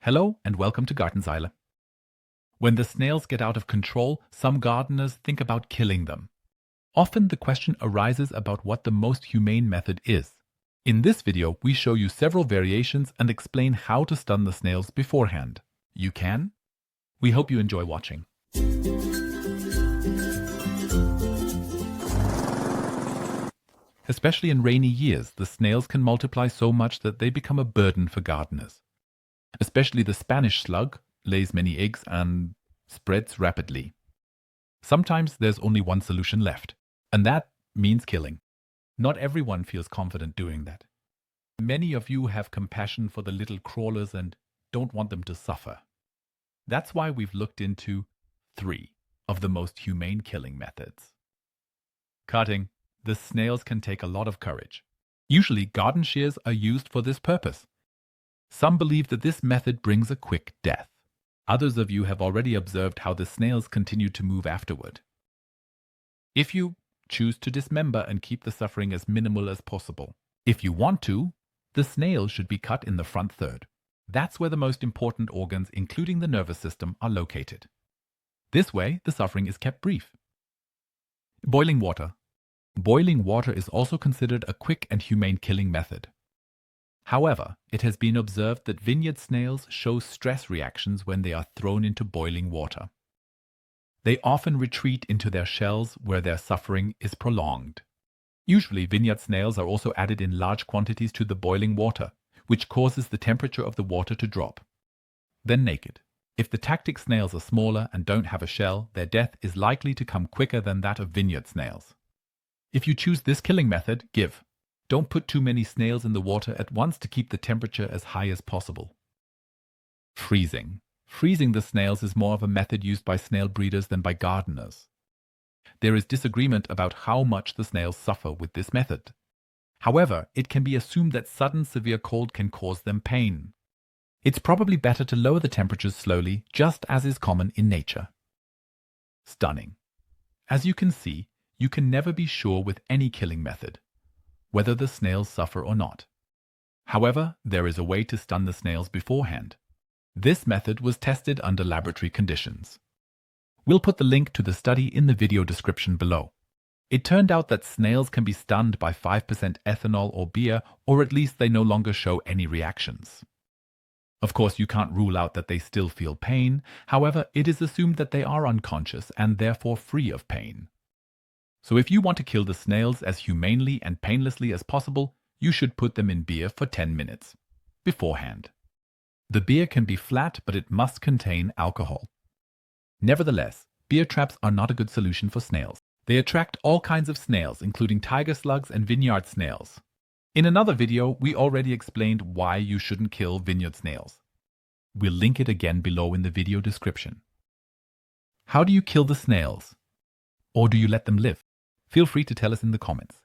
Hello and welcome to Gartenseile. When the snails get out of control, some gardeners think about killing them. Often the question arises about what the most humane method is. In this video, we show you several variations and explain how to stun the snails beforehand. You can? We hope you enjoy watching. Especially in rainy years, the snails can multiply so much that they become a burden for gardeners. Especially the Spanish slug lays many eggs and spreads rapidly. Sometimes there's only one solution left, and that means killing. Not everyone feels confident doing that. Many of you have compassion for the little crawlers and don't want them to suffer. That's why we've looked into 3 of the most humane killing methods. Cutting. The snails can take a lot of courage. Usually garden shears are used for this purpose. Some believe that this method brings a quick death. Others of you have already observed how the snails continue to move afterward. If you choose to dismember and keep the suffering as minimal as possible. If you want to, the snail should be cut in the front third. That's where the most important organs, including the nervous system, are located. This way, the suffering is kept brief. Boiling water. Boiling water is also considered a quick and humane killing method. However, it has been observed that vineyard snails show stress reactions when they are thrown into boiling water. They often retreat into their shells where their suffering is prolonged. Usually, vineyard snails are also added in large quantities to the boiling water, which causes the temperature of the water to drop. Then naked. If the tactic snails are smaller and don't have a shell, their death is likely to come quicker than that of vineyard snails. If you choose this killing method, give. Don't put too many snails in the water at once to keep the temperature as high as possible. Freezing. Freezing the snails is more of a method used by snail breeders than by gardeners. There is disagreement about how much the snails suffer with this method. However, it can be assumed that sudden severe cold can cause them pain. It's probably better to lower the temperatures slowly, just as is common in nature. Stunning. As you can see, you can never be sure with any killing method whether the snails suffer or not. However, there is a way to stun the snails beforehand. This method was tested under laboratory conditions. We'll put the link to the study in the video description below. It turned out that snails can be stunned by 5% ethanol or beer, or at least they no longer show any reactions. Of course, you can't rule out that they still feel pain. However, it is assumed that they are unconscious and therefore free of pain. So if you want to kill the snails as humanely and painlessly as possible, you should put them in beer for 10 minutes beforehand. The beer can be flat, but it must contain alcohol. Nevertheless, beer traps are not a good solution for snails. They attract all kinds of snails, including tiger slugs and vineyard snails. In another video, we already explained why you shouldn't kill vineyard snails. We'll link it again below in the video description. How do you kill the snails? Or do you let them live? Feel free to tell us in the comments.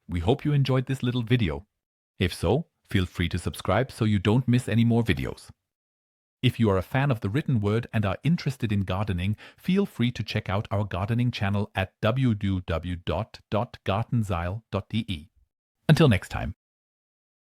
We hope you enjoyed this little video. If so, feel free to subscribe so you don't miss any more videos. If you are a fan of the written word and are interested in gardening, feel free to check out our gardening channel at www.gartenseile.de. Until next time.